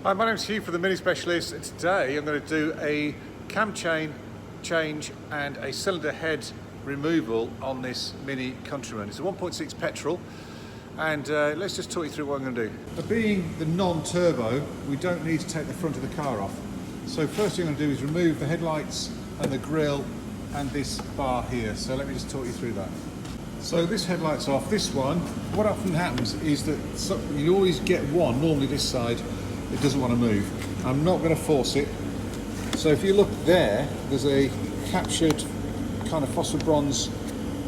Hi, my name's Hugh for the Mini Specialist, and today I'm going to do a Camchain change and a cylinder head removal on this Mini Countryman. It's a 1.6 petrol, and let's just talk you through what I'm going to do. Being the non-turbo, we don't need to take the front of the car off. So first thing I'm going to do is remove the headlights and the grille and this bar here. So let me just talk you through that. So this headlight's off. This one, what often happens is that you always get one, normally this side, it doesn't want to move. I'm not going to force it. So if you look there, there's a captured kind of phosphor bronze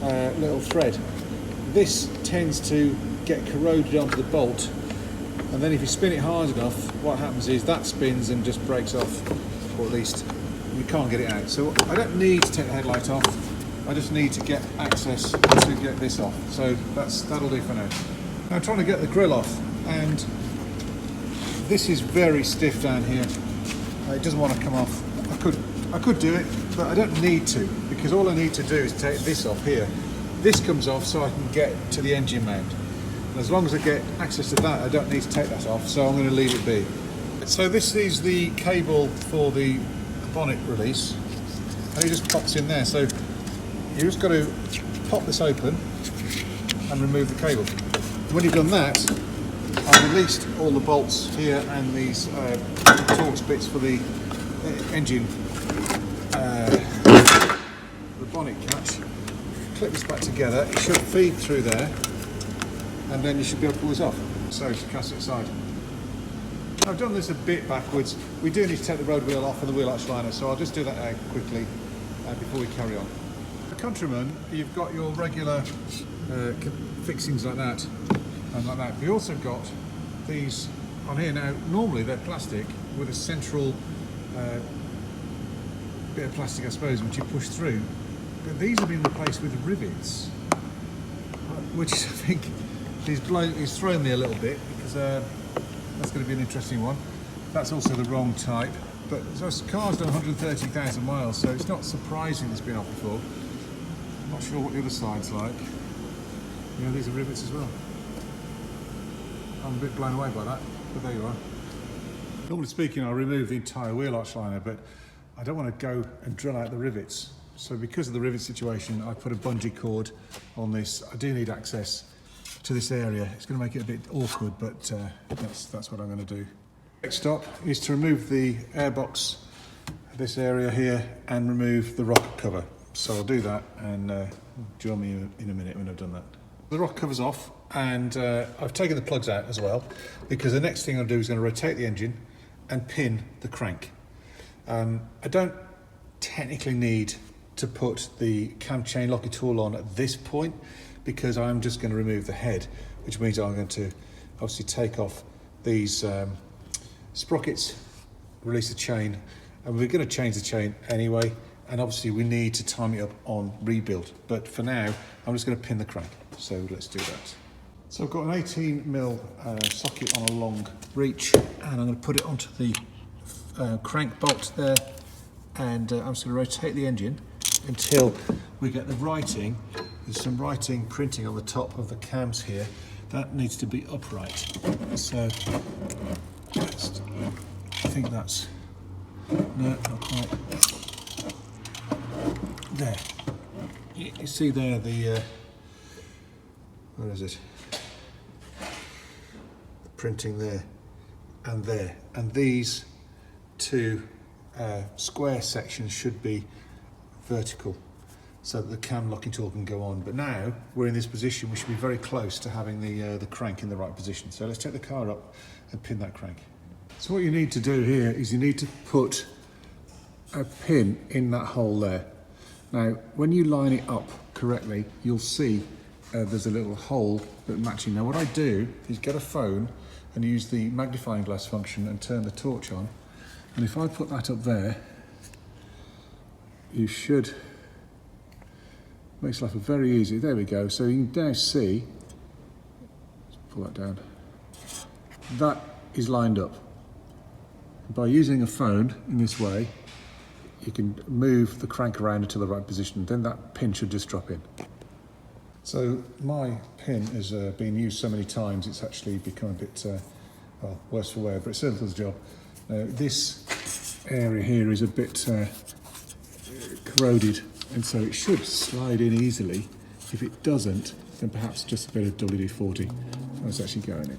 little thread. This tends to get corroded onto the bolt, and then if you spin it hard enough, what happens is that spins and just breaks off, or at least you can't get it out. So I don't need to take the headlight off. I just need to get access to get this off. So that'll do for now. Now I'm trying to get the grill off, and this is very stiff down here. It doesn't want to come off. I could do it, but I don't need to, because all I need to do is take this off here. This comes off so I can get to the engine mount. And as long as I get access to that, I don't need to take that off, so I'm going to leave it be. So this is the cable for the bonnet release, and it just pops in there. So you just got to pop this open and remove the cable. When you've done that, I've released all the bolts here and these Torx bits for the engine, the bonnet catch. Clip this back together, it should feed through there, and then you should be able to pull this off. So to cast it aside. I've done this a bit backwards. We do need to take the road wheel off and the wheel arch liner, so I'll just do that quickly before we carry on. The Countryman, you've got your regular fixings like that. And like that. We also got these on here now. Normally they're plastic with a central bit of plastic, I suppose, which you push through. But these have been replaced with rivets, which I think is throwing me a little bit, because that's going to be an interesting one. That's also the wrong type. But this car's done 130,000 miles, so it's not surprising it's been off before. I'm not sure what the other side's like. Yeah, these are rivets as well. I'm a bit blown away by that, but there you are. Normally speaking, I'll remove the entire wheel arch liner, but I don't want to go and drill out the rivets. So because of the rivet situation, I put a bungee cord on this. I do need access to this area. It's going to make it a bit awkward, but that's what I'm going to do. Next stop is to remove the airbox, this area here, and remove the rocker cover. So I'll do that, and join me in a minute when I've done that. The rocker cover's off, and I've taken the plugs out as well, because the next thing I'll do is going to rotate the engine and pin the crank. I don't technically need to put the Camchain locking tool on at this point, because I'm just going to remove the head, which means I'm going to obviously take off these sprockets, release the chain, and we're going to change the chain anyway, and obviously we need to time it up on rebuild. But for now, I'm just going to pin the crank. So let's do that. So I've got an 18mm socket on a long reach, and I'm going to put it onto the crank bolt there, and I'm just going to rotate the engine until we get the writing. There's some writing printing on the top of the cams here. That needs to be upright. So I think that's, no, not quite. There. You see there the where is it? The printing there, and these two square sections should be vertical, so that the cam locking tool can go on. But now we're in this position, we should be very close to having the crank in the right position. So let's take the car up and pin that crank. So what you need to do here is you need to put a pin in that hole there. Now, when you line it up correctly, you'll see there's a little hole that matching. Now, what I do is get a phone and use the magnifying glass function and turn the torch on. And if I put that up there, you should, makes life very easy. There we go. So you can now see, let's pull that down, that is lined up. By using a phone in this way, you can move the crank around into the right position, then that pin should just drop in. So my pin has been used so many times, it's actually become a bit well, worse for wear, but it certainly does the job. This area here is a bit corroded, and so it should slide in easily. If it doesn't, then perhaps just a bit of WD-40. Let's actually go in it,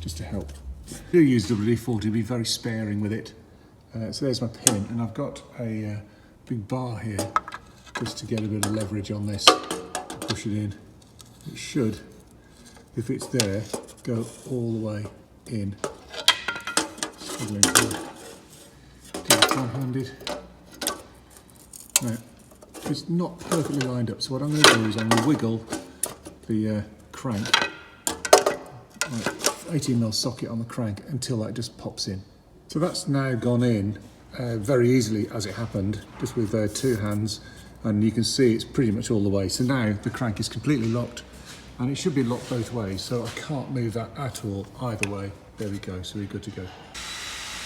just to help. If you use WD-40, be very sparing with it. So there's my pin, and I've got a big bar here, just to get a bit of leverage on this. Push it in. It should, if it's there, go all the way in. Struggling to do it one-handed. Now, it's not perfectly lined up, so what I'm going to do is I'm going to wiggle the crank, like 18mm socket on the crank, until that just pops in. So that's now gone in very easily, as it happened, just with two hands, and you can see it's pretty much all the way. So now the crank is completely locked, and it should be locked both ways, so I can't move that at all either way. There we go, so we're good to go.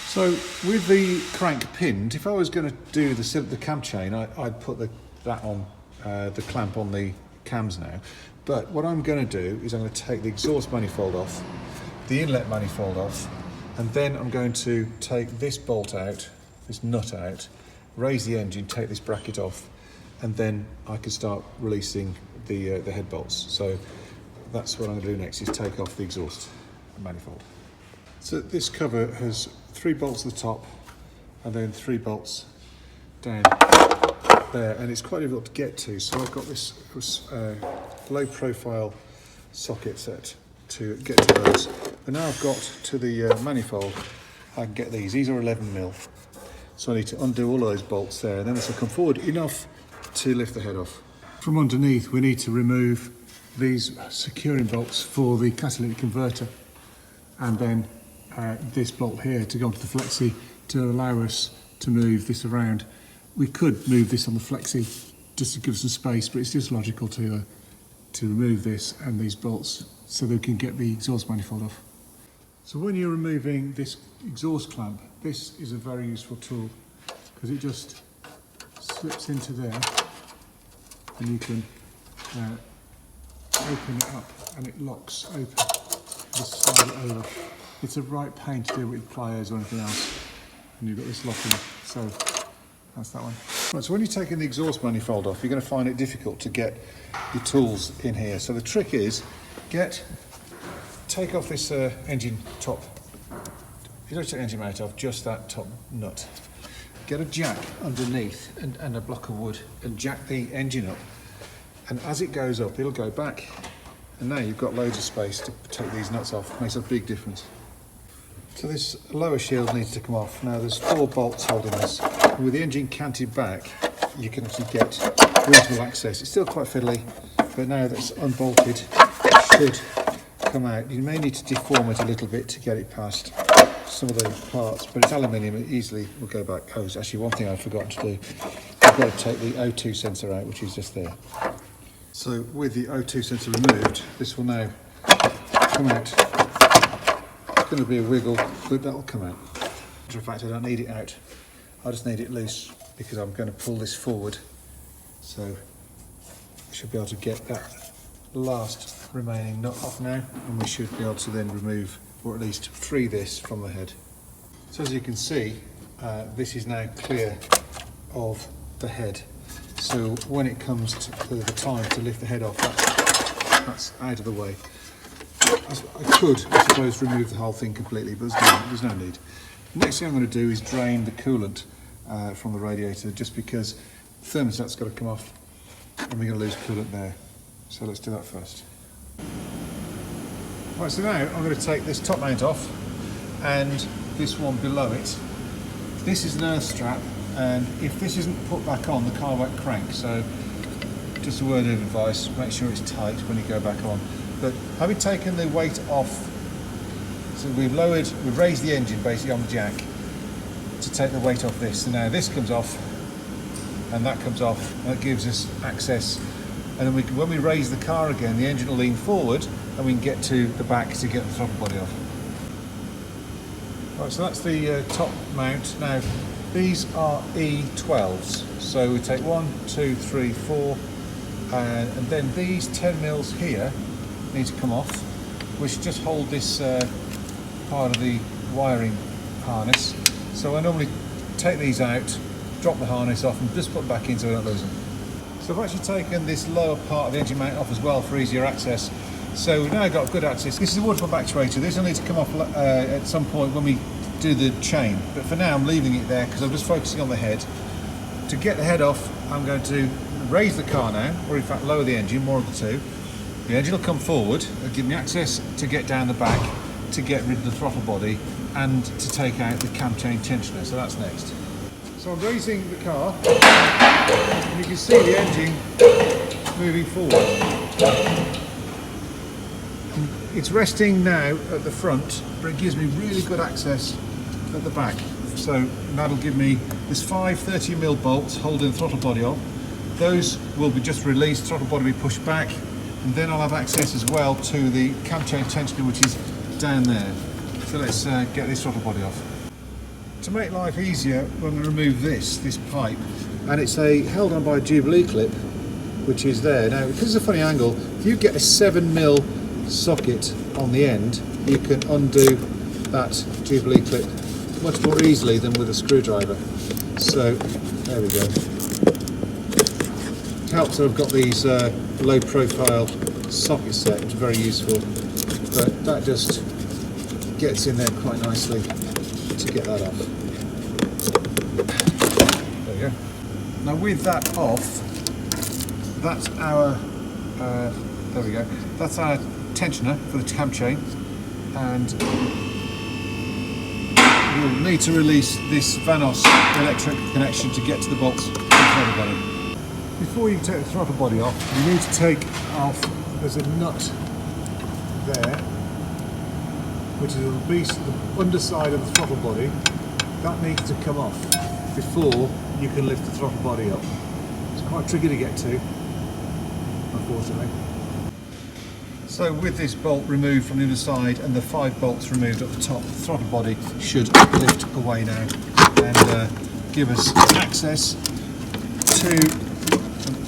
So with the crank pinned, if I was going to do the cam chain, I'd put that on the clamp on the cams now. But what I'm going to do is I'm going to take the exhaust manifold off, the inlet manifold off, and then I'm going to take this bolt out, this nut out, raise the engine, take this bracket off, and then I can start releasing the head bolts. So that's what I'm going to do next, is take off the exhaust manifold. So this cover has 3 bolts at the top and then 3 bolts down there, and it's quite difficult to get to, so I've got this low profile socket set to get to those. But now I've got to the manifold, I can get these. These are 11mm, so I need to undo all those bolts there, and then as I come forward enough to lift the head off. From underneath we need to remove these securing bolts for the catalytic converter, and then this bolt here to go onto the flexi to allow us to move this around. We could move this on the flexi just to give us some space, but it's just logical to remove this and these bolts so that we can get the exhaust manifold off. So when you're removing this exhaust clamp, this is a very useful tool, because it just slips into there, and you can open it up and it locks open. Just slide it over. It's a right pain to do with pliers or anything else, and you've got this locking, so that's that one. Right, so when you're taking the exhaust manifold off, you're going to find it difficult to get your tools in here. So the trick is, take off this engine top. You don't take the engine mount off, just that top nut. Get a jack underneath and a block of wood, and jack the engine up. And as it goes up, it'll go back. And now you've got loads of space to take these nuts off. It makes a big difference. So this lower shield needs to come off. Now there's 4 bolts holding this. And with the engine canted back, you can actually get reasonable access. It's still quite fiddly, but now that's unbolted, it should come out. You may need to deform it a little bit to get it past some of the parts, but it's aluminium, it easily will go back. Oh, there's actually one thing I've forgotten to do. I've got to take the O2 sensor out, which is just there. So with the O2 sensor removed, this will now come out. It's going to be a wiggle, but that will come out. Matter of fact, I don't need it out. I just need it loose because I'm going to pull this forward. So I should be able to get that last remaining nut off now, and we should be able to then remove, or at least free this from the head. So as you can see, this is now clear of the head. So when it comes to the time to lift the head off, that's out of the way. I could, I suppose, remove the whole thing completely, but there's no need. Next thing I'm going to do is drain the coolant from the radiator, just because the thermostat's got to come off and we're going to lose coolant there. So let's do that first. Right, so now I'm going to take this top mount off and this one below it. This is an earth strap, and if this isn't put back on, the car won't crank. So just a word of advice, make sure it's tight when you go back on. But having taken the weight off, so we've raised the engine basically on the jack to take the weight off this. So now this comes off and that comes off, and that gives us access. And then when we raise the car again, the engine will lean forward and we can get to the back to get the throttle body off. Right, so that's the top mount. Now these are E12s, so we take 1, 2, 3, 4, and then these 10mm here need to come off, which just hold this part of the wiring harness. So I normally take these out, drop the harness off and just put them back in so I don't lose them. So I've actually taken this lower part of the engine mount off as well for easier access. So now I've got good access. This is a water pump actuator. This will need to come off at some point when we do the chain. But for now I'm leaving it there because I'm just focusing on the head. To get the head off, I'm going to raise the car now, or in fact lower the engine, one of the two. The engine will come forward, it'll give me access to get down the back, to get rid of the throttle body, and to take out the camchain tensioner, so that's next. So I'm raising the car, and you can see the engine moving forward. It's resting now at the front, but it gives me really good access at the back. So that'll give me this 5 30mm bolts holding the throttle body on. Those will be just released, throttle body will be pushed back, and then I'll have access as well to the camchain tensioner, which is down there. So let's get this throttle body off. To make life easier, we're going to remove this pipe, and it's held on by a Jubilee clip, which is there. Now, because it's a funny angle, if you get a 7mm socket on the end, you can undo that Jubilee clip much more easily than with a screwdriver. So there we go. It helps that I've got these low profile socket set, which is very useful, but that just gets in there quite nicely to get that off. There we go. Now with that off, that's our there we go. That's our tensioner for the camchain, and we'll need to release this Vanos electric connection to get to the bolts of the throttle body. Before you take the throttle body off, you need to take off, there's a nut there, which is a piece of the underside of the throttle body. That needs to come off before you can lift the throttle body up. It's quite tricky to get to, unfortunately. So with this bolt removed from the other side and the 5 bolts removed at the top, the throttle body should lift away now and give us access to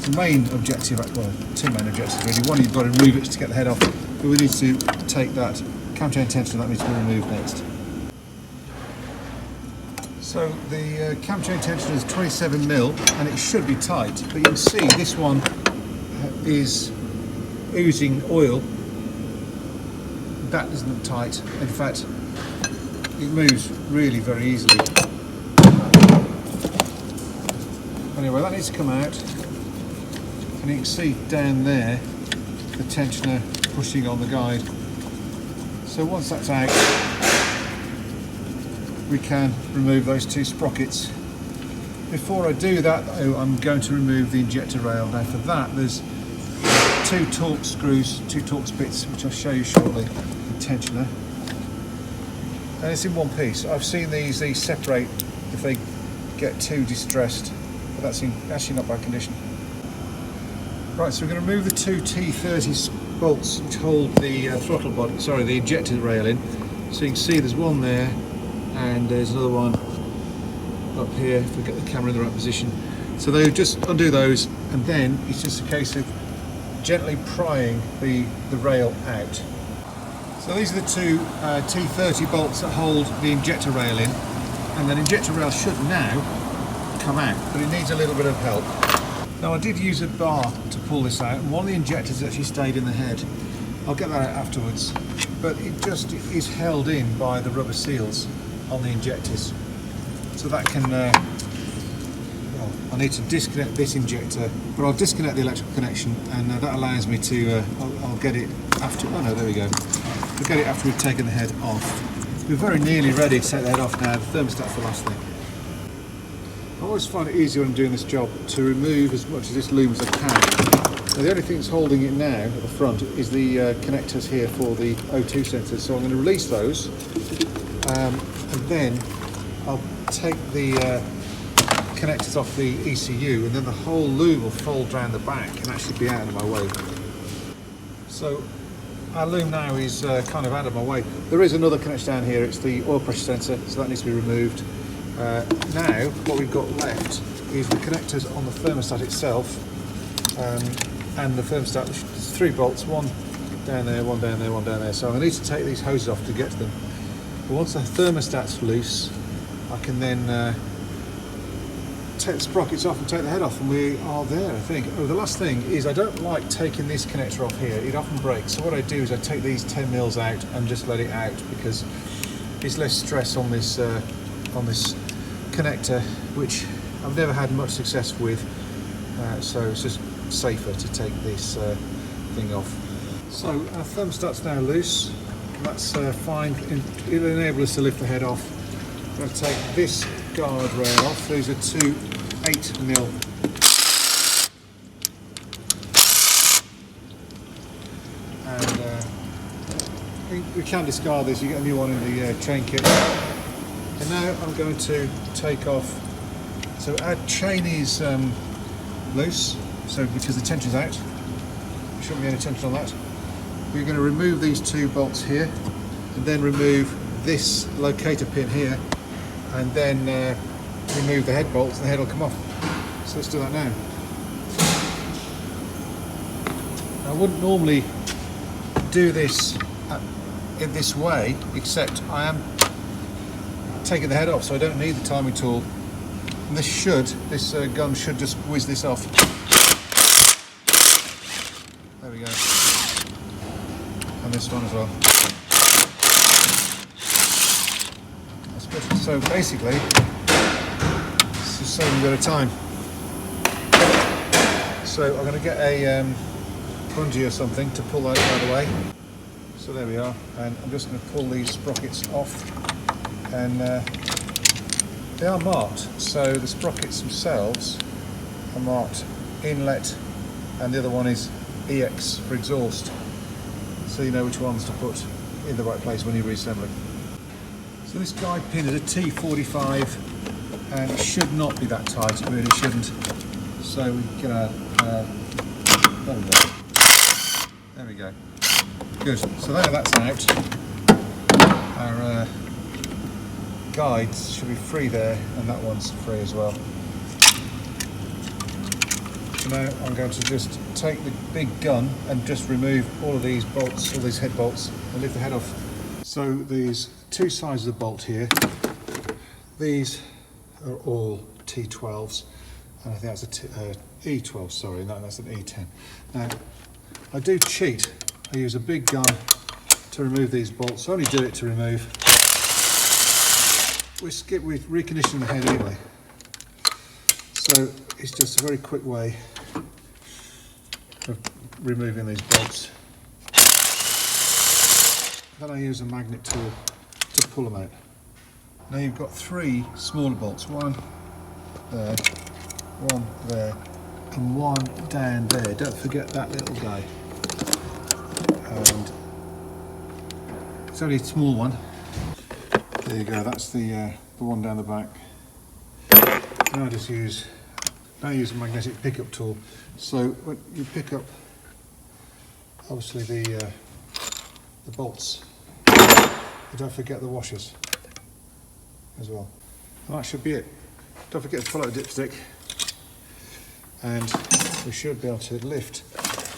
the main objective, well, 2 main objectives really. One, you've got to remove it to get the head off, but we need to take that camchain tensioner, that needs to be removed next. So the camchain tensioner is 27mm and it should be tight, but you can see this one is oozing oil. That isn't tight. In fact, it moves really very easily. Anyway, that needs to come out, and you can see down there the tensioner pushing on the guide. So once that's out, we can remove those 2 sprockets. Before I do that though, I'm going to remove the injector rail. Now for that, there's 2 Torx screws, 2 Torx bits, which I'll show you shortly, the tensioner. And it's in one piece. I've seen these separate if they get too distressed, but that's in actually not bad condition. Right, so we're going to remove the 2 T30 bolts which hold the throttle body, sorry, the injector rail in. So you can see there's one there, and there's another one up here if we get the camera in the right position. So they'll just undo those, and then it's just a case of gently prying the rail out. So these are the 2 T30 bolts that hold the injector rail in, and the injector rail should now come out, but it needs a little bit of help. Now I did use a bar to pull this out, and one of the injectors actually stayed in the head. I'll get that out afterwards, but it just is held in by the rubber seals on the injectors. So that can, well, I need to disconnect this injector, but I'll disconnect the electrical connection, and that allows me to, I'll get it after, oh no, there we go. I'll get it after we've taken the head off. We're very nearly ready to take the head off now. The thermostat's the last thing. I always find it easier when I'm doing this job to remove as much of this loom as I can. Now, the only thing that's holding it now at the front is the connectors here for the O2 sensors. So I'm going to release those, and then I'll take the connectors off the ECU, and then the whole loom will fold around the back and actually be out of my way. So our loom now is kind of out of my way. There is another connection down here, it's the oil pressure sensor, so that needs to be removed. Now what we've got left is the connectors on the thermostat itself, and the thermostat. There's 3 bolts, one down there, one down there, one down there. So I need to take these hoses off to get to them. But once the thermostat's loose, I can then take the sprockets off and take the head off, and we are there, I think. Oh, the last thing is I don't like taking this connector off here. It often breaks. So what I do is I take these 10 mils out and just let it out, because it's less stress on this connector, which I've never had much success with. So it's just safer to take this thing off. So our thermostat's now loose. That's fine. It'll enable us to lift the head off. I'm going to take this guard rail off. These are two 8mm. And we can discard this. You get a new one in the chain kit. And now I'm going to take off. So our chain is loose, so because the tension's out. There shouldn't be any tension on that. We're going to remove these two bolts here, and then remove this locator pin here, and then remove the head bolts, and the head will come off. So let's do that now. I wouldn't normally do this in this way, except I am taking the head off, so I don't need the timing tool. And this gun should just whiz this off. There we go. And this one as well. That's good. So basically, it's just saving a bit of time. So I'm going to get a bungee or something to pull that out of the way. So there we are, and I'm just going to pull these sprockets off, and they are marked. So the sprockets themselves are marked inlet, and the other one is EX for exhaust. So you know which ones to put in the right place when you're reassembling. So this guide pin is a T45, and it should not be that tight, it really shouldn't. So we get there we go. Good, so that's out. Our guides should be free there, and that one's free as well. So now I'm going to just take the big gun and just remove all of these bolts, all these head bolts, and lift the head off. So these two sides of the bolt here, these are all T12s, and I think that's a E12, sorry, no, that's an E10. Now, I do cheat. I use a big gun to remove these bolts. I only do it to remove. We recondition the head anyway. So it's just a very quick way of removing these bolts. Then I use a magnet tool to pull them out. Now you've got three smaller bolts, one there, one there, and one down there. Don't forget that little guy. And it's only a small one. There you go, that's the one down the back. And I just use a magnetic pickup tool. So when you pick up, obviously the bolts, you don't forget the washers as well. And that should be it. Don't forget to pull out the dipstick, and we should be able to lift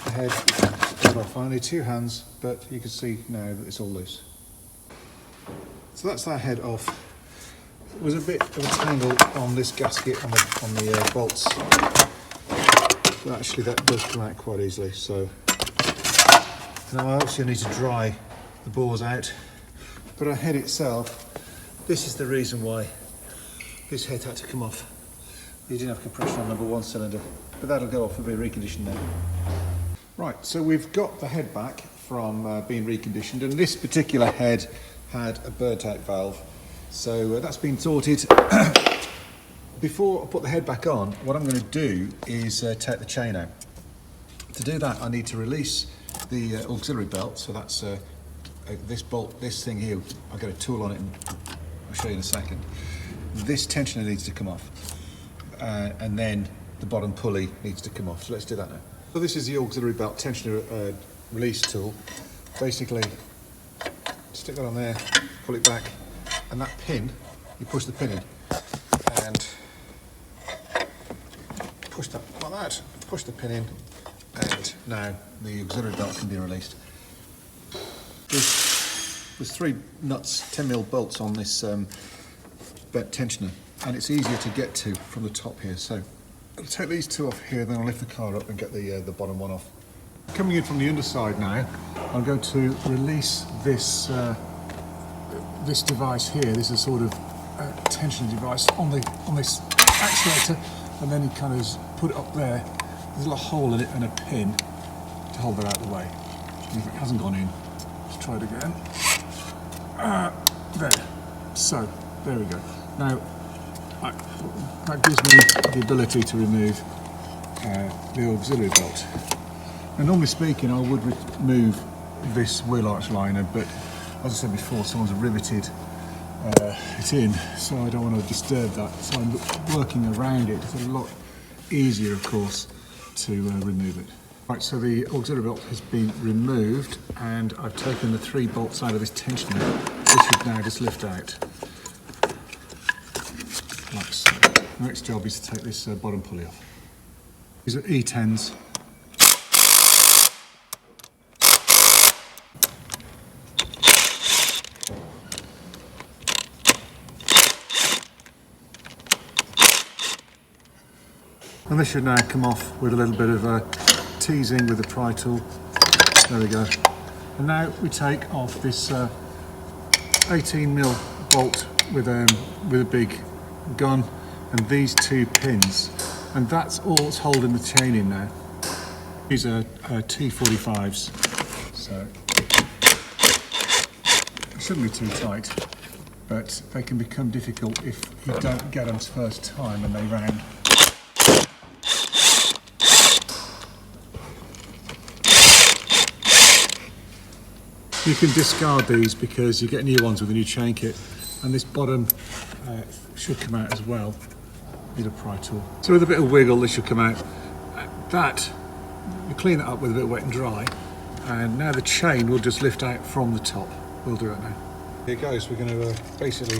the head off. Only two hands, but you can see now that it's all loose. So that's our head off. There was a bit of a tangle on this gasket on the bolts, but actually that does come out quite easily. So now I also need to dry the bores out, but our head itself, this is the reason why this head had to come off. You didn't have compression on number one cylinder, but that'll go off and be reconditioned now. Right, so we've got the head back from being reconditioned, and this particular head had a burnt out valve, so that's been sorted. Before I put the head back on, what I'm going to do is take the chain out. To do that, I need to release the auxiliary belt, so that's this bolt, this thing here. I've got a tool on it, and I'll show you in a second. This tensioner needs to come off, and then the bottom pulley needs to come off, so let's do that now. So this is the auxiliary belt tensioner release tool. Basically, stick that on there, pull it back, and that pin, you push the pin in, and push that like that, push the pin in, and now the auxiliary belt can be released. This There's 3 nuts, 10mm bolts on this bent tensioner, and it's easier to get to from the top here. So I'll take these 2 off here, then I'll lift the car up and get the bottom one off. Coming in from the underside now, I'm going to release this this device here. This is sort of a tension device on this actuator, and then you kind of put it up there. There's a little hole in it and a pin to hold that out of the way. If it hasn't gone in, let's try it again. There. So there we go. Now that gives me the ability to remove the auxiliary belt. And normally speaking, I would remove this wheel arch liner, but as I said before, someone's riveted it in, so I don't want to disturb that. So I'm working around it. It's a lot easier, of course, to remove it. Right, so the auxiliary belt has been removed, and I've taken the 3 bolts out of this tensioner. This should now just lift out, like so. The next job is to take this bottom pulley off. These are E10s. And this should now come off with a little bit of teasing with the pry tool. There we go. And now we take off this 18mm bolt with a big gun and these 2 pins. And that's all that's holding the chain in now. These are T45s, so it shouldn't be too tight, but they can become difficult if you don't get them first time and they round. You can discard these because you get new ones with a new chain kit, and this bottom should come out as well. Need a pry tool. So with a bit of wiggle, this should come out. That, you clean that up with a bit of wet and dry, and now the chain will just lift out from the top. We'll do it now. Here it goes. We're going to basically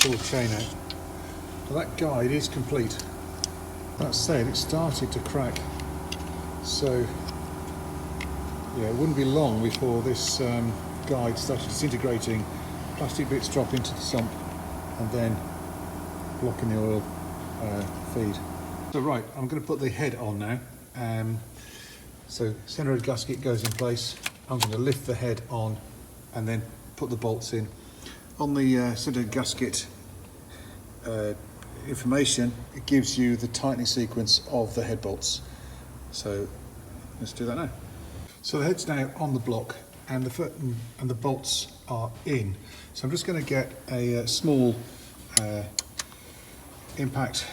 pull the chain out. So that guide is complete. That said, it started to crack. So yeah, it wouldn't be long before this guide started disintegrating, plastic bits drop into the sump, and then blocking the oil feed. So right, I'm going to put the head on now. So centre head gasket goes in place. I'm going to lift the head on and then put the bolts in. On the centre head gasket information, it gives you the tightening sequence of the head bolts. So let's do that now. So the head's now on the block and the bolts are in. So I'm just going to get a small impact.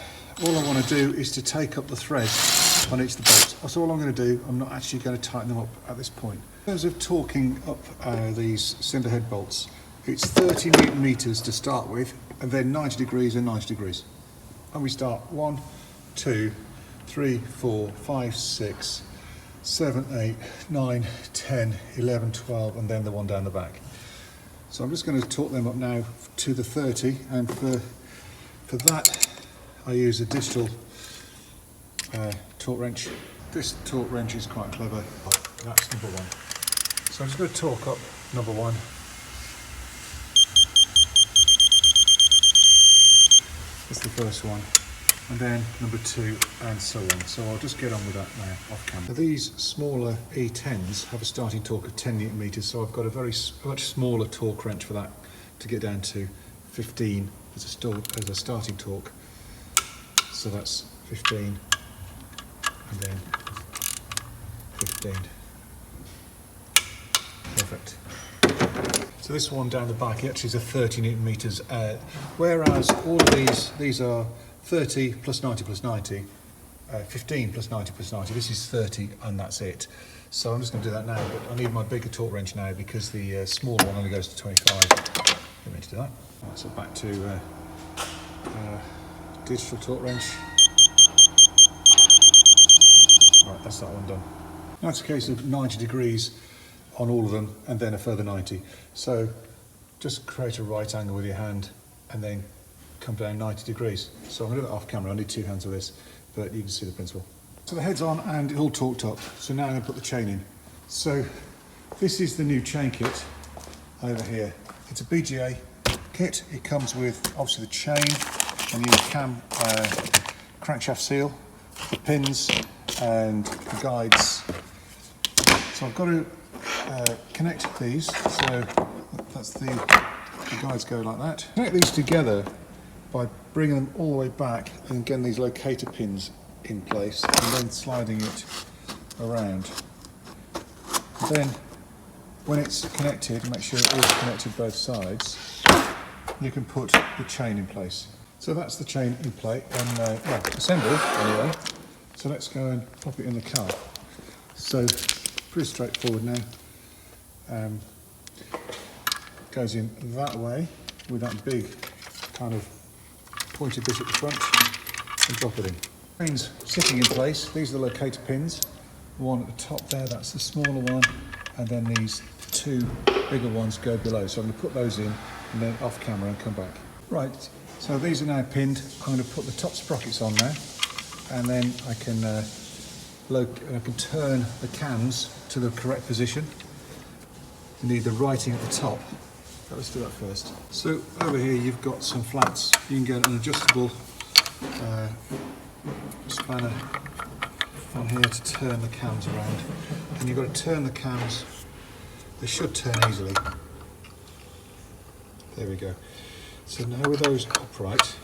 All I want to do is to take up the thread on each of the bolts. That's all I'm going to do. I'm not actually going to tighten them up at this point. In terms of torquing up these cylinder head bolts, it's 30 Newton meters to start with, and then 90 degrees and 90 degrees. And we start 1, 2, 3, 4, 5, 6, 7, 8, 9, 10, 11, 12, and then the one down the back. So I'm just going to torque them up now to the 30, and for that I use a digital torque wrench. This torque wrench is quite clever. That's number 1. So I'm just going to torque up number 1. That's the first one. And then number 2, and so on. So I'll just get on with that now off camera. These smaller E10s have a starting torque of 10 Newton meters, so I've got a much smaller torque wrench for that to get down to 15 as a starting torque. So that's 15, and then 15. Perfect. So this one down the back actually is a 30 Newton meters, whereas all of these are 30 plus 90 plus 90, 15 plus 90 plus 90. This is 30 and that's it. So I'm just going to do that now, but I need my bigger torque wrench now because the smaller one only goes to 25. Let me to do that. Right, so back to digital torque wrench. Right, that's that one done. Now it's a case of 90 degrees on all of them and then a further 90. So just create a right angle with your hand and then come down 90 degrees. So I'm going to do that off camera. I need 2 hands of this, but you can see the principle. So the head's on and it's all torqued up. So now I'm going to put the chain in. So this is the new chain kit. over here. It's a BGA kit. It comes with obviously the chain and the crankshaft seal, the pins and the guides. So I've got to connect these. So that's the guides go like that. Connect these together by bringing them all the way back and getting these locator pins in place and then sliding it around. Then when it's connected, make sure it is connected both sides, you can put the chain in place. So that's the chain in play and well, assembled anyway. So let's go and pop it in the car. So pretty straightforward now. Goes in that way with that big kind of pointy bit at the front and drop it in. Chain's sitting in place. These are the locator pins. One at the top there, that's the smaller one, and then these two bigger ones go below. So I'm going to put those in and then off camera and come back. Right, so these are now pinned. I'm going to put the top sprockets on now, and then I can turn the cams to the correct position. You need the writing at the top. So let's do that first. So over here you've got some flats. You can get an adjustable spanner on here to turn the cams around. And you've got to turn the cams, they should turn easily. There we go. So now with those upright,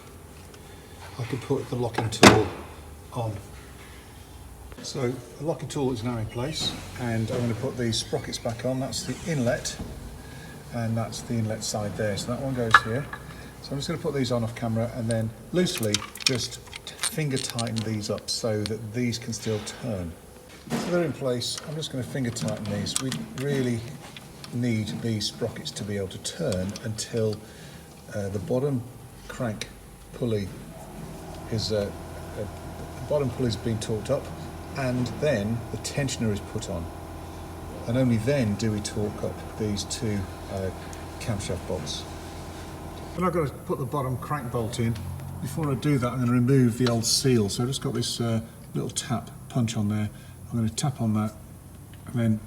I can put the locking tool on. So the locking tool is now in place and I'm going to put these sprockets back on. That's the inlet and that's the inlet side there. So that one goes here. So I'm just going to put these on off camera and then loosely just finger tighten these up so that these can still turn. So they're in place. I'm just going to finger tighten these. We really need these sprockets to be able to turn until the bottom crank pulley is the bottom pulley's been torqued up and then the tensioner is put on. And only then do we torque up these two camshaft bolts. And I've got to put the bottom crank bolt in. Before I do that, I'm going to remove the old seal. So I've just got this little tap punch on there. I'm going to tap on that, and then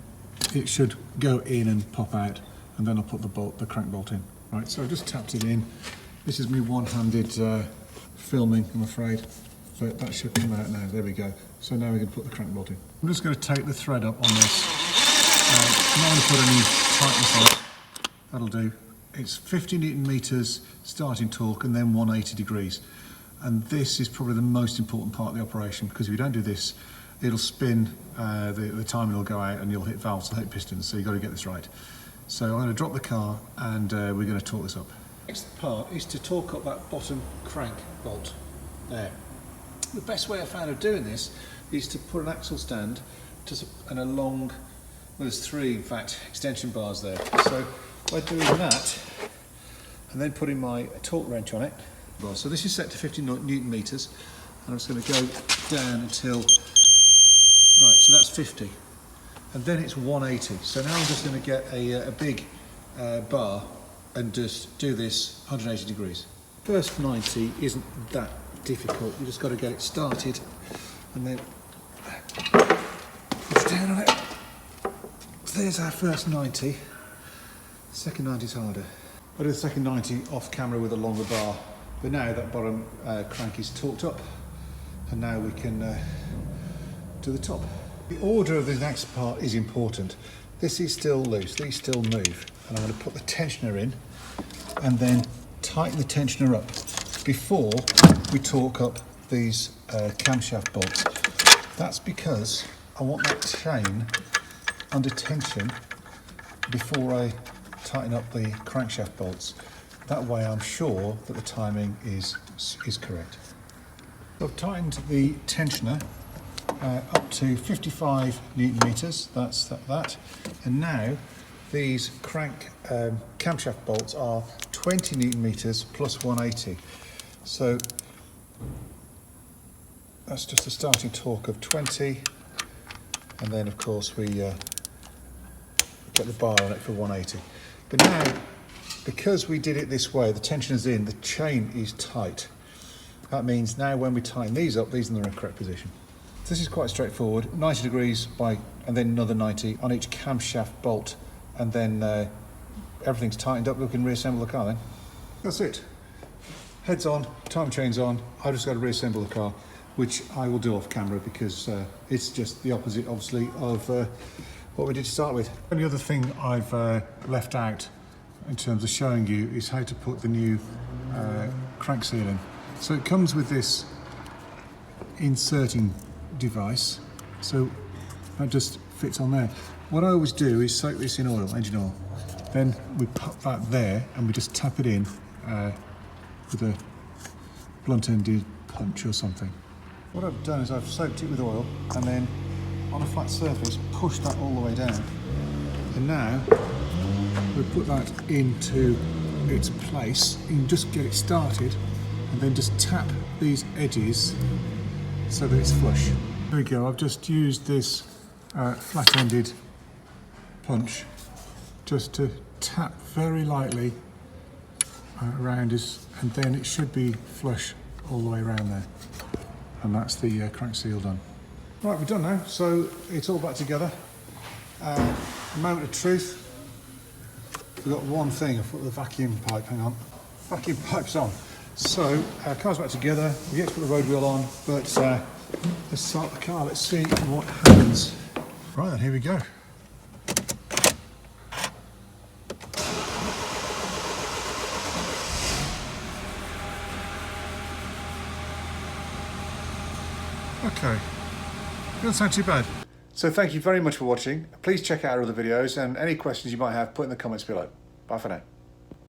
it should go in and pop out, and then I'll put the crank bolt in. Right, so I've just tapped it in. This is me one-handed filming, I'm afraid, but that should come out now. There we go. So now we can put the crank bolt in. I'm just going to take the thread up on this. I'm not going to put any tightness on it. That'll do. It's 50 Newton meters starting torque and then 180 degrees. And this is probably the most important part of the operation, because if you don't do this, it'll spin, the timing will go out and you'll hit valves, you'll hit pistons, so you've got to get this right. So I'm going to drop the car and we're going to torque this up. Next part is to torque up that bottom crank bolt there. The best way I found of doing this is to put an axle stand and a long, well, there's three in fact, extension bars there. So by doing that and then putting my torque wrench on it, so this is set to 50 Newton meters and I'm just going to go down until, right, so that's 50 and then it's 180. So now I'm just going to get a big bar and just do this 180 degrees. First 90 isn't that difficult, you just got to get it started and then push down on it. So there's our first 90. Second 90 is harder. I did the second 90 off camera with a longer bar, but now that bottom crank is torqued up and now we can do the top. The order of the next part is important. This is still loose, these still move, and I'm going to put the tensioner in and then tighten the tensioner up before we torque up these camshaft bolts. That's because I want that chain under tension before I tighten up the crankshaft bolts. That way I'm sure that the timing is correct. So I've tightened the tensioner up to 55 Newton meters, that's that. And now these crank camshaft bolts are 20 Newton meters plus 180. So that's just a starting torque of 20, and then of course we get the bar on it for 180. But now, because we did it this way, the tension is in, the chain is tight. That means now when we tighten these up, these are in the correct position. This is quite straightforward, 90 degrees and then another 90 on each camshaft bolt, and then everything's tightened up, we can reassemble the car then. That's it. Heads on, time chain's on. I just got to reassemble the car, which I will do off camera because it's just the opposite, obviously, of what we did to start with. The only other thing I've left out in terms of showing you is how to put the new crank seal in. So it comes with this inserting device, so that just fits on there. What I always do is soak this in oil, engine oil, then we pop that there and we just tap it in with a blunt-ended punch or something. What I've done is I've soaked it with oil and then on a flat surface pushed that all the way down, and now we put that into its place. You can just get it started and then just tap these edges so that it's flush. There we go, I've just used this flat-ended punch just to tap very lightly around us, and then it should be flush all the way around there. And that's the crank seal done. Right, we're done now, so it's all back together. Moment of truth. We've got one thing, I've put the vacuum pipe, hang on. Vacuum pipe's on. So, car's back together, we get to put the road wheel on, but let's start the car, let's see what happens. Right then, here we go. Okay, doesn't sound too bad. So thank you very much for watching. Please check out our other videos, and any questions you might have, put in the comments below. Bye for now.